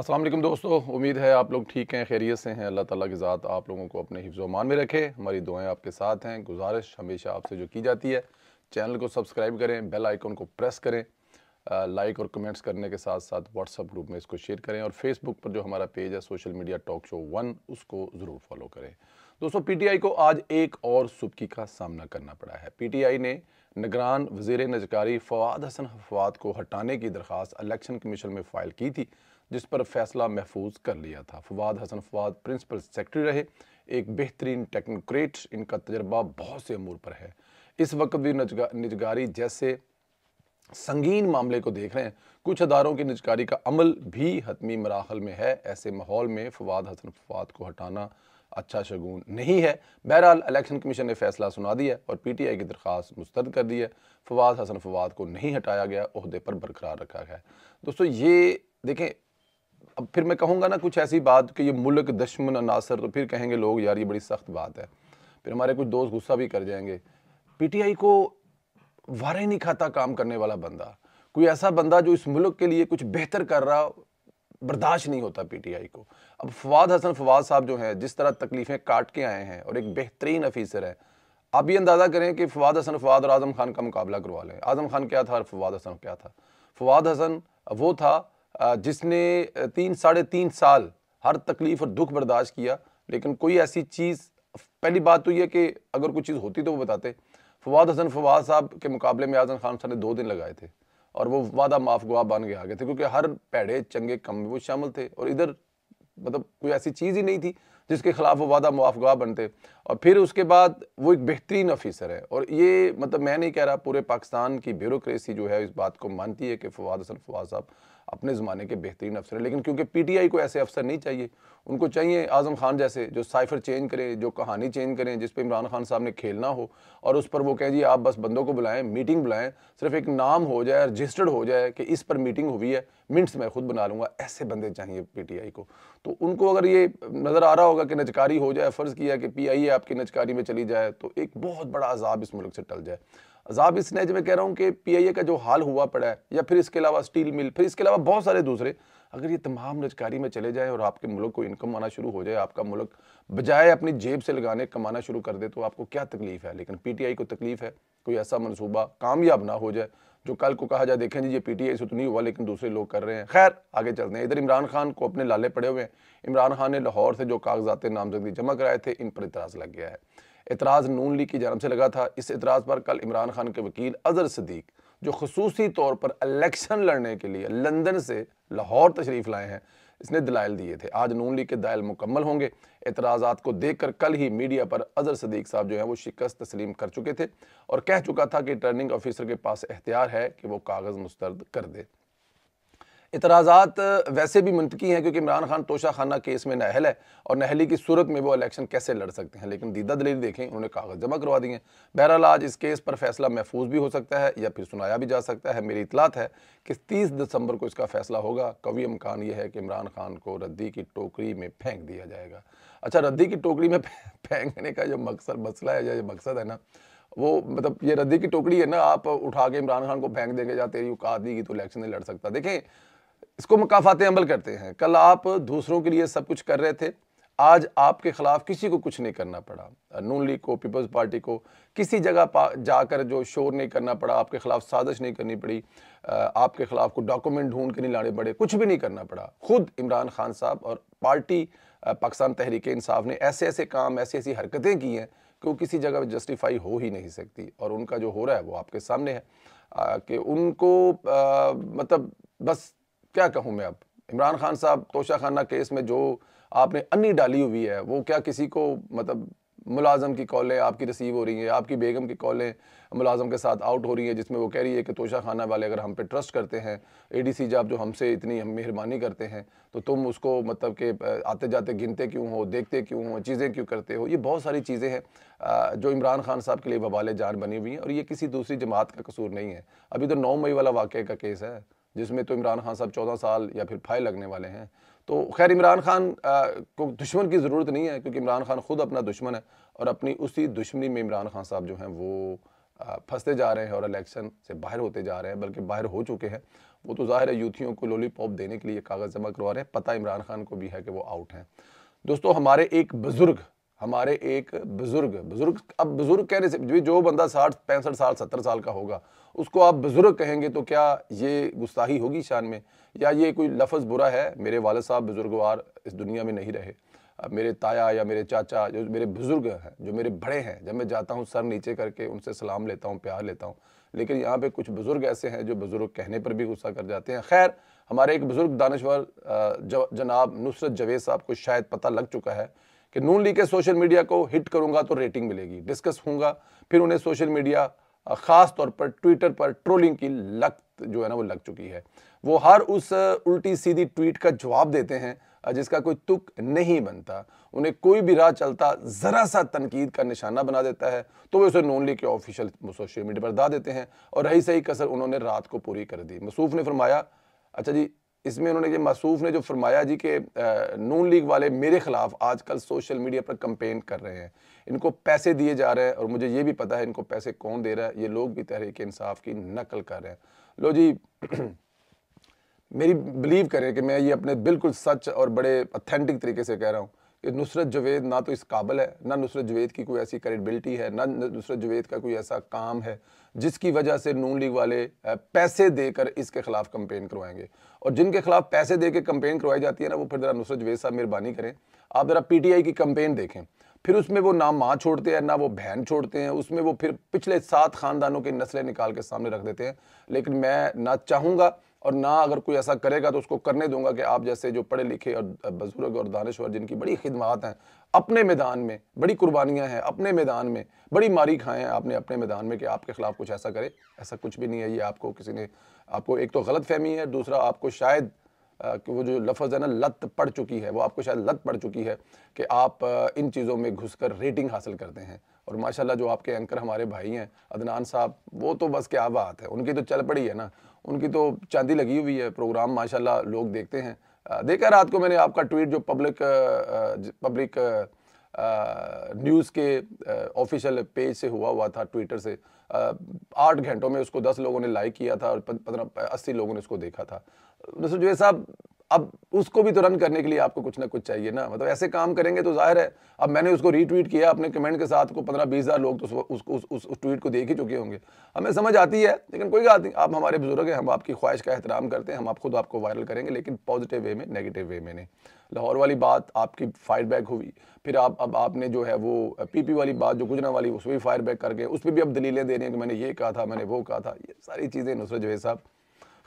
अस्सलाम वालेकुम दोस्तों, उम्मीद है आप लोग ठीक हैं, खैरियत से हैं। अल्लाह ताला की ज़ात आप लोगों को अपने हिफ्ज़ व अमान में रखे। हमारी दुआएं आपके साथ हैं। गुजारिश हमेशा आपसे जो की जाती है, चैनल को सब्सक्राइब करें, बेल आइकन को प्रेस करें, लाइक और कमेंट्स करने के साथ साथ व्हाट्सअप ग्रुप में इसको शेयर करें और फेसबुक पर जो हमारा पेज है सोशल मीडिया टॉक शो 1 उसको ज़रूर फॉलो करें। दोस्तों, पीटीआई को आज एक और सुबकी का सामना करना पड़ा है। पीटीआई ने निगरान वज़ीर नजकारी फवाद हसन फवाद को हटाने की दरख्वास्त इलेक्शन कमीशन में फ़ाइल की थी, जिस पर फैसला महफूज कर लिया था। फवाद हसन फवाद प्रिंसिपल सेक्रेटरी रहे, एक बेहतरीन टेक्नोक्रेट, इनका तजर्बा बहुत से अमूर पर है। इस वक्त भी निजगारी जैसे संगीन मामले को देख रहे हैं। कुछ अदारों की निजकारी का अमल भी हतमी मराहल में है। ऐसे माहौल में फवाद हसन फवाद को हटाना अच्छा शगुन नहीं है। बहरहाल इलेक्शन कमीशन ने फैसला सुना दिया और पीटीआई की दरख्वास्त मुस्तरद कर दी है। फवाद हसन फवाद को नहीं हटाया गया, ओहदे पर बरकरार रखा गया है। दोस्तों, ये देखें, अब फिर मैं कहूँगा ना कुछ ऐसी बात कि ये मुल्क दुश्मन अनासर, तो फिर कहेंगे लोग यार ये बड़ी सख्त बात है, फिर हमारे कुछ दोस्त गुस्सा भी कर जाएंगे। पीटीआई को वारे नहीं खाता काम करने वाला बंदा, कोई ऐसा बंदा जो इस मुल्क के लिए कुछ बेहतर कर रहा, बर्दाश्त नहीं होता पीटीआई को। अब फवाद हसन फवाद साहब जो हैं, जिस तरह तकलीफें काट के आए हैं और एक बेहतरीन अफीसर है, आप ये अंदाज़ा करें कि फवाद हसन फवाद और आज़म खान का मुकाबला करवा लें। आज़म खान क्या था और फवाद हसन क्या था? फवाद हसन वो था जिसने 3 साढ़े 3 साल हर तकलीफ और दुख बर्दाश्त किया, लेकिन कोई ऐसी चीज़, पहली बात तो यह कि अगर कोई चीज़ होती तो वो बताते। फवाद हसन फवाद साहब के मुकाबले में आज़म खान साहब ने 2 दिन लगाए थे और वो वादा माफ गुआ बन के आ गए थे, क्योंकि हर भैड़े चंगे कम में वो शामिल थे और इधर मतलब कोई ऐसी चीज़ ही नहीं थी जिसके खिलाफ वो वादा मुआफ़गाह बनते। और फिर उसके बाद वो एक बेहतरीन ऑफिसर है और ये मतलब मैं नहीं कह रहा, पूरे पाकिस्तान की ब्यूरोक्रेसी जो है इस बात को मानती है कि फवाद हसन फवाद साहब अपने ज़माने के बेहतरीन अफसर हैं। लेकिन क्योंकि पीटीआई को ऐसे अफसर नहीं चाहिए, उनको चाहिए आज़म खान जैसे जो साइफर चेंज करें, जो कहानी चेंज करें, जिस पर इमरान खान साहब ने खेलना हो और उस पर वो कहें जी आप बस बंदों को बुलाएं, मीटिंग बुलाएं, सिर्फ एक नाम हो जाए, रजिस्टर्ड हो जाए कि इस पर मीटिंग हुई है, मिनट्स मैं खुद बना लूँगा। ऐसे बंदे चाहिए पीटीआई को। तो उनको अगर ये नज़र आ रहा होगा कि नजकारी हो जाए, फ़र्ज़ किया कि पीआईए आपकी नजकारी में चली जाए, तो एक बहुत बड़ा अजाब इस मुल्क से टल जाए। अजाब इस नज में कह रहा हूँ कि पीआईए का जो हाल हुआ पड़ा है, या फिर इसके अलावा स्टील मिल, फिर इसके अलावा बहुत सारे दूसरे, अगर ये तमाम नजकारी में चले जाए और आपके मुल्क को इनकम आना शुरू हो जाए, आपका मुल्क बजाय अपनी जेब से लगाने कमाना शुरू कर दे, तो आपको क्या तकलीफ है? लेकिन पीटीआई को तकलीफ है कोई ऐसा मनसूबा कामयाब ना हो जाए जो कल को कहा जाए देखें जी ये पीटीआई से तो नहीं हुआ लेकिन दूसरे लोग कर रहे हैं। खैर आगे चलते हैं। इधर इमरान खान को अपने लाले पड़े हुए हैं। इमरान खान ने लाहौर से जो कागजात नामजदगी जमा कराए थे, इन पर इतराज़ लग गया है। एतराज़ नून लीग की जानब से लगा था। इस एतराज़ पर कल इमरान खान के वकील अजहर सदीक, जो खसूसी तौर पर इलेक्शन लड़ने के लिए लंदन से लाहौर तशरीफ़ लाए हैं, इसने दलाइल दिए थे। आज नून लीग के दलाइल मुकम्मल होंगे। एतराज़ात को देखकर कल ही मीडिया पर अजहर सदीक साहब जो है वो शिकस्त तस्लीम कर चुके थे और कह चुका था कि रिटर्निंग ऑफिसर के पास इख्तियार है कि वो कागज़ मुस्तरद कर दे। इतराज़ात वैसे भी मनतकी हैं क्योंकि इमरान खान तोशा खाना केस में नाअहल है और नाअहली की सूरत में वो इलेक्शन कैसे लड़ सकते हैं, लेकिन दीदा दलील देखें, उन्होंने कागज़ जमा करवा दिए हैं। बहरहाल आज इस केस पर फैसला महफूज भी हो सकता है या फिर सुनाया भी जा सकता है। मेरी इतलात है कि 30 दिसंबर को इसका फैसला होगा। कवी इम्कान ये है कि इमरान खान को रद्दी की टोकरी में फेंक दिया जाएगा। अच्छा, रद्दी की टोकरी में फेंकने का जो मसला है, जो मकसद है ना, वो मतलब ये रद्दी की टोकरी है ना, आप उठा के इमरान खान को फेंक देंगे, या तेरी औकात नहीं की तो इलेक्शन नहीं लड़ सकता। देखें, इसको मुकाफाते अमल करते हैं। कल आप दूसरों के लिए सब कुछ कर रहे थे, आज आपके खिलाफ किसी को कुछ नहीं करना पड़ा। नून लीग को, पीपल्स पार्टी को किसी जगह जाकर जो शोर नहीं करना पड़ा, आपके खिलाफ साजिश नहीं करनी पड़ी, आपके खिलाफ को डॉक्यूमेंट ढूंढ के नहीं लाने पड़े, कुछ भी नहीं करना पड़ा। खुद इमरान खान साहब और पार्टी पाकिस्तान तहरीक इंसाफ ने ऐसे ऐसे काम, ऐसी ऐसी हरकतें की हैं कि वो किसी जगह जस्टिफाई हो ही नहीं सकती। और उनका जो हो रहा है वो आपके सामने है कि उनको मतलब बस क्या कहूँ मैं। अब इमरान खान साहब तोशाखाना केस में जो आपने अन्नी डाली हुई है, वो क्या किसी को मतलब मुलाजम की कॉलें आपकी रिसीव हो रही हैं, आपकी बेगम की कॉलें मुलाजम के साथ आउट हो रही हैं, जिसमें वो कह रही है कि तोशाखाना वाले अगर हम पे ट्रस्ट करते हैं, एडीसी जब जो हमसे इतनी हम मेहरबानी करते हैं, तो तुम उसको मतलब कि आते जाते गिनते क्यों हो, देखते क्यों हो, चीज़ें क्यों करते हो। ये बहुत सारी चीज़ें हैं जो इमरान खान साहब के लिए वबाले जान बनी हुई हैं और ये किसी दूसरी जमात का कसूर नहीं है। अभी तो 9 मई वाला वाक़े का केस है जिसमें तो इमरान खान साहब 14 साल या फिर फाइल लगने वाले हैं। तो खैर इमरान खान को दुश्मन की ज़रूरत नहीं है, क्योंकि इमरान खान खुद अपना दुश्मन है और अपनी उसी दुश्मनी में इमरान खान साहब जो हैं वो फंसते जा रहे हैं और इलेक्शन से बाहर होते जा रहे हैं, बल्कि बाहर हो चुके हैं। वो तो जाहिर है यूथियों को लॉलीपॉप देने के लिए कागज़ जमा करवा रहे हैं। पता इमरान खान को भी है कि वो आउट हैं। दोस्तों, हमारे एक बुजुर्ग अब बुजुर्ग कहने से जो बंदा 60 65 साल 70 साल का होगा उसको आप बुजुर्ग कहेंगे तो क्या ये गुस्ताही होगी शान में, या ये कोई लफ्ज़ बुरा है? मेरे वालिद साहब बुजुर्गवार इस दुनिया में नहीं रहे। अब मेरे ताया या मेरे चाचा जो मेरे बुजुर्ग हैं, जो मेरे बड़े हैं, जब मैं जाता हूँ सर नीचे करके उनसे सलाम लेता हूँ, प्यार लेता हूँ। लेकिन यहाँ पे कुछ बुजुर्ग ऐसे हैं जो बुजुर्ग कहने पर भी गुस्सा कर जाते हैं। खैर, हमारे एक बुजुर्ग दानश्वर जनाब नुसरत जवेद साहब को शायद पता लग चुका है कि नून लीग के सोशल मीडिया को हिट करूंगा तो रेटिंग मिलेगी, डिस्कस होगा, फिर उन्हें सोशल मीडिया खास तौर पर ट्विटर पर ट्रोलिंग की लत जो है ना वो लग चुकी है। वो हर उस उल्टी सीधी ट्वीट का जवाब देते हैं जिसका कोई तुक नहीं बनता। उन्हें कोई भी राह चलता जरा सा तनकीद का निशाना बना देता है तो वे उसे नून लीग के ऑफिशियल सोशल मीडिया पर दा देते हैं और रही सही कसर उन्होंने रात को पूरी कर दी। मसूफ ने फरमाया, अच्छा जी, इसमें उन्होंने ये मसूफ ने जो फरमाया जी कि नून लीग वाले मेरे खिलाफ आजकल सोशल मीडिया पर कंपेन कर रहे हैं, इनको पैसे दिए जा रहे हैं और मुझे ये भी पता है इनको पैसे कौन दे रहा है, ये लोग भी तहरीक इंसाफ की नकल कर रहे हैं। लो जी, मेरी बिलीव करें कि मैं ये अपने बिल्कुल सच और बड़े ऑथेंटिक तरीके से कह रहा हूँ कि नुसरत जवेद ना तो इस काबिल है, ना नुसरत जवेद की कोई ऐसी क्रेडिबिलिटी है, ना नुसरत जवेद का कोई ऐसा काम है जिसकी वजह से नून लीग वाले पैसे देकर इसके खिलाफ कंपेन करवाएंगे। और जिनके खिलाफ पैसे दे के कंपेन करवाई जाती है ना, वो फिर ज़रा नुसरत जवेद साहब मेहरबानी करें, आप ज़रा PTI की कंपेन देखें, फिर उसमें वो ना माँ छोड़ते हैं ना वो बहन छोड़ते हैं, उसमें वो फिर पिछले 7 खानदानों की नस्लें निकाल के सामने रख देते हैं। लेकिन मैं ना चाहूँगा और ना अगर कोई ऐसा करेगा तो उसको करने दूंगा कि आप जैसे जो पढ़े लिखे और बुजुर्ग और दानिश्वर जिनकी बड़ी खिदमत हैं अपने मैदान में, बड़ी कुर्बानियां हैं अपने मैदान में, बड़ी मारी खाए हैं आपने अपने मैदान में, कि आपके खिलाफ कुछ ऐसा करे, ऐसा कुछ भी नहीं है। ये आपको किसी ने, आपको एक तो गलत फहमी है, दूसरा आपको शायद कि वो जो लफ्ज़ है ना लत पड़ चुकी है, वो आपको शायद लत पड़ चुकी है कि आप इन चीज़ों में घुसकर रेटिंग हासिल करते हैं। और माशाल्लाह जो आपके एंकर हमारे भाई हैं अदनान साहब, वो तो बस क्या बात है, उनकी तो चल पड़ी है ना, उनकी तो चांदी लगी हुई है, प्रोग्राम माशाल्लाह लोग देखते हैं। देखा रात को मैंने आपका ट्वीट जो पब्लिक न्यूज़ के ऑफिशियल पेज से हुआ था, ट्विटर से 8 घंटों में उसको 10 लोगों ने लाइक किया था और 15-80 लोगों ने उसको देखा था। नुसरत जवेद साहब, अब उसको भी तो रन करने के लिए आपको कुछ ना कुछ चाहिए ना, मतलब ऐसे काम करेंगे तो जाहिर है, अब मैंने उसको रीट्वीट किया अपने कमेंट के साथ, को 15-20 हज़ार लोग तो उस ट्वीट को देख ही चुके होंगे। हमें समझ आती है, लेकिन कोई बात नहीं, आप हमारे बुजुर्ग हैं, हम आपकी ख्वाहिश का एहतराम करते हैं, हम खुद आपको वायरल करेंगे, लेकिन पॉजिटिव वे में, नेगेटिव वे में नहीं। लाहौर वाली बात आपकी फायर बैक हुई, फिर अब आपने जो है वो PP वाली बात जो गुजरा वाली, उसमें भी फायर बैक करके उस पर भी अब दलीलें दे रहे हैं कि मैंने ये कहा था, मैंने वो कहा था, ये सारी चीज़ें नुसरत जवेद साहब।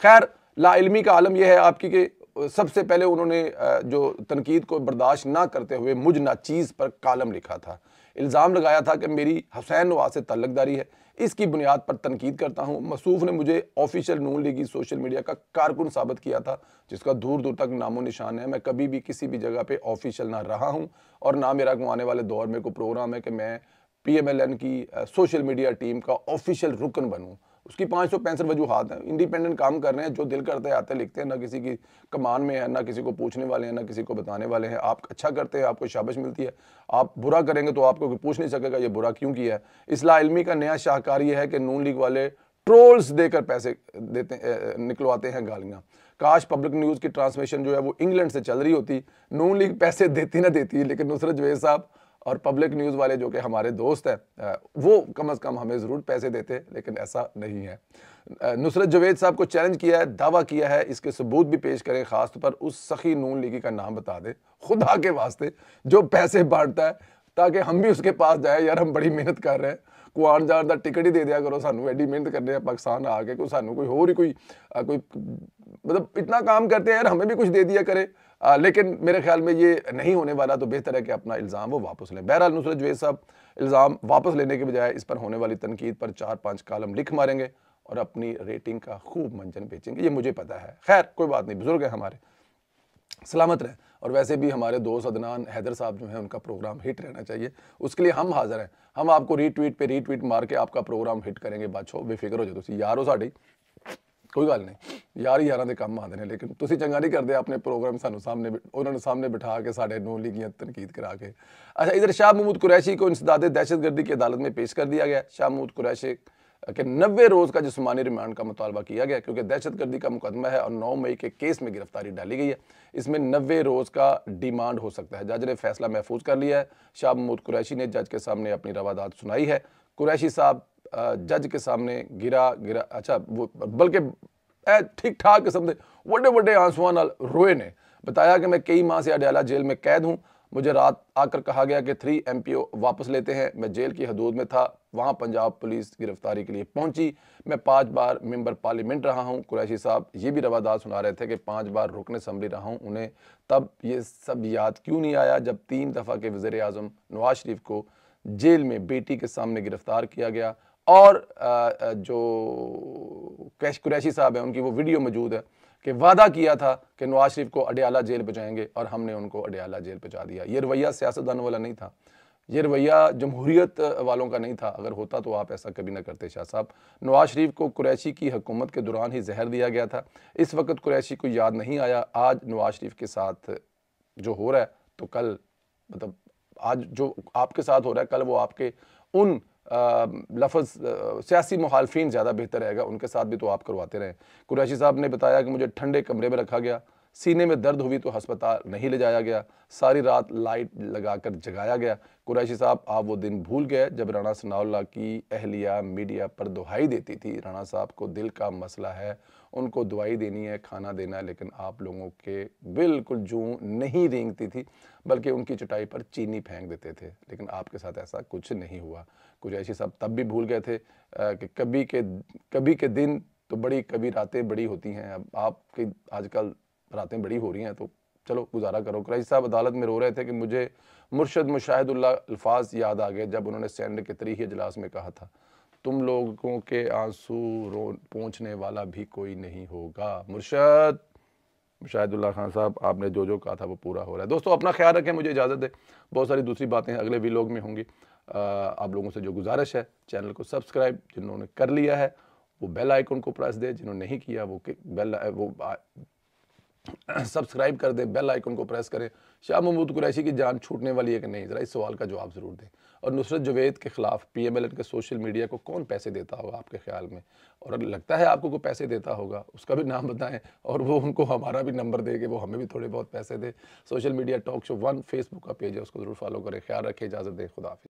खैर, लाइल्मी का आलम यह है आपकी कि सबसे पहले उन्होंने जो तनकीद को बर्दाश्त ना करते हुए मुझ नाचीज़ पर कालम लिखा था, इल्ज़ाम लगाया था कि मेरी हुसैन नवाज से ताल्लुकदारी है, इसकी बुनियाद पर तनकीद करता हूँ। मसूफ ने मुझे ऑफिशियल नून लीगी सोशल मीडिया का कारकुन साबित किया था, जिसका दूर दूर तक नामो निशान है। मैं कभी भी किसी भी जगह पे ऑफिशियल ना रहा हूँ और ना मेरा आने वाले दौर में कोई प्रोग्राम है कि मैं PMLN की सोशल मीडिया टीम का ऑफिशियल रुकन बनूँ। उसकी 565 वजूहात हैं, इंडिपेंडेंट काम कर रहे हैं, जो दिल करते हैं आते लिखते हैं, ना किसी की कमान में है, ना किसी को पूछने वाले हैं, ना किसी को बताने वाले हैं। आप अच्छा करते हैं, आपको शाबाश मिलती है, आप बुरा करेंगे तो आपको कोई पूछ नहीं सकेगा ये बुरा क्यों किया है। इस लाइल्मी का नया शाहकार ये है कि नून लीग वाले ट्रोल्स देकर पैसे देते निकलवाते हैं गालियाँ। काश पब्लिक न्यूज़ की ट्रांसमिशन जो है वो इंग्लैंड से चल रही होती, नून लीग पैसे देती ना देती, लेकिन नुसरत जवेद साहब और पब्लिक न्यूज़ वाले जो कि हमारे दोस्त हैं वो कम से कम हमें ज़रूर पैसे देते, लेकिन ऐसा नहीं है। नुसरत जवेद साहब को चैलेंज किया है, दावा किया है, इसके सबूत भी पेश करें, ख़ास तौर पर उस सखी नून लीगी का नाम बता दे खुदा के वास्ते जो पैसे बांटता है, ताकि हम भी उसके पास जाए, यार हम बड़ी मेहनत कर रहे हैं, को आन जान का टिकट ही दे दिया करो, सानू एडी मेहनत करने पाकिस्तान आके, कोई सानू कोई होर ही कोई मतलब इतना काम करते हैं यार, हमें भी कुछ दे दिया करे। लेकिन मेरे ख्याल में ये नहीं होने वाला, तो बेहतर है कि अपना इल्ज़ाम वो वापस लें। बहरहाल नुसरत जवेद साहब इल्ज़ाम वापस लेने के बजाय इस पर होने वाली तनकीद पर 4-5 कालम लिख मारेंगे और अपनी रेटिंग का खूब मंजन बेचेंगे, ये मुझे पता है। खैर कोई बात नहीं, बुजुर्ग है हमारे, सलामत रहें। और वैसे भी हमारे दोस्त अदनान हैदर साहब जो हैं उनका प्रोग्राम हिट रहना चाहिए, उसके लिए हम हाजिर हैं। हम आपको रीट्वीट पे रीट्वीट मार के आपका प्रोग्राम हिट करेंगे। बादशाह बेफिक्र हो जाओ, तुसी यार हो साडी, कोई गल नहीं, यार ही यारां दे काम आते हैं, लेकिन तुसी चंगा नहीं करते अपने प्रोग्राम सानू सामने उन्होंने सामने बिठा के साढ़े नून लीगियां तनकीद करा के। अच्छा, इधर शाह महमूद कुरैशी को इंसदाद दहशतगर्दी की अदालत में पेश कर दिया गया। शाह महमूद कुरैशी कि 90 रोज़ का जिस्मानी रिमांड का मुतालबा किया गया, क्योंकि दहशतगर्दी का मुकदमा है और 9 मई के केस में गिरफ्तारी डाली गई है। इसमें 90 रोज़ का डिमांड हो सकता है। जज ने फैसला महफूज कर लिया है। शाह महमूद कुरैशी ने जज के सामने अपनी रवादात सुनाई है। कुरैशी साहब जज के सामने गिरा अच्छा वो बल्कि ठीक ठाक किस्म के बड़े बड़े आंसुओं नाल रोए ने। बताया कि मैं कई माह से अडयाला जेल में कैद हूँ। मुझे रात आकर कहा गया कि 3 MPO वापस लेते हैं। मैं जेल की हदूद में था, वहाँ पंजाब पुलिस गिरफ्तारी के लिए पहुंची। मैं 5 बार मेंबर पार्लियामेंट रहा हूँ। कुरैशी साहब ये भी रवादात सुना रहे थे कि 5 बार रुकन असम्बली रहा हूँ। उन्हें तब ये सब याद क्यों नहीं आया जब 3 दफ़ा के वज़ीर आज़म नवाज शरीफ को जेल में बेटी के सामने गिरफ्तार किया गया। और जो कुरैशी साहब हैं उनकी वो वीडियो मौजूद है कि वादा किया था कि नवाज शरीफ को अडयाला जेल पहुँचाएंगे और हमने उनको अडयाला जेल पहुँचा दिया। ये रवैया सियासतदानों वाला नहीं था, ये रवैया जमहूरियत वालों का नहीं था। अगर होता तो आप ऐसा कभी ना करते शाह साहब। नवाज शरीफ को कुरैशी की हुकूमत के दौरान ही जहर दिया गया था। इस वक्त कुरैशी को याद नहीं आया। आज नवाज शरीफ के साथ जो हो रहा है तो कल मतलब आज जो आपके साथ हो रहा है कल वो आपके उन लफ्ज़ सियासी मुखालफीन ज़्यादा बेहतर रहेगा, उनके साथ भी तो आप करवाते रहें। कुरैशी साहब ने बताया कि मुझे ठंडे कमरे में रखा गया, सीने में दर्द हुई तो अस्पताल नहीं ले जाया गया, सारी रात लाइट लगाकर जगाया गया। कुरैशी साहब आप वो दिन भूल गए जब राणा सनाउल्लाह की अहलिया मीडिया पर दुहाई देती थी। राणा साहब को दिल का मसला है, उनको दवाई देनी है, खाना देना है, लेकिन आप लोगों के बिल्कुल जूं नहीं रेंगती थी, बल्कि उनकी चटाई पर चीनी फेंक देते थे। लेकिन आपके साथ ऐसा कुछ नहीं हुआ। कुरैशी साहब तब भी भूल गए थे कि कभी के दिन तो बड़ी, कभी रातें बड़ी होती हैं। अब आपकी आजकल रातें बड़ी हो रही हैं तो चलो गुजारा करो। कुरैशी साहब अदालत में रो रहे थे कि मुझे मुर्शद मुशाहिदुल्लाह अल्फाज याद आ गए जब उन्होंने सैंड के तरीक़ इजलास में कहा था, तुम लोगों के आंसू पहुँचने वाला भी कोई नहीं होगा। मुर्शद मुशाहिदुल्लाह खान साहब, आपने जो जो कहा था वो पूरा हो रहा है। दोस्तों अपना ख्याल रखें, मुझे इजाज़त दें। बहुत सारी दूसरी बातें अगले व्लॉग में होंगी। आप लोगों से जो गुजारिश है, चैनल को सब्सक्राइब जिन्होंने कर लिया है वो बेल आइकन को प्रेस दे, जिन्होंने नहीं किया वो सब्सक्राइब कर दें, बेल आइकन को प्रेस करें। शाह महमूद कुरैशी की जान छूटने वाली है कि नहीं, ज़रा इस सवाल का जवाब ज़रूर दें। और नुसरत जवेद के खिलाफ PMLN के सोशल मीडिया को कौन पैसे देता होगा आपके ख्याल में, और अगर लगता है आपको कोई पैसे देता होगा उसका भी नाम बताएं, और वो उनको हमारा भी नंबर दे के वो हमें भी थोड़े बहुत पैसे दे। Social media talk show 1 Facebook का पेज है, उसको ज़रूर फॉलो करें। ख्याल रखें, इजाज़त दें, खुदा हाफ़िज़।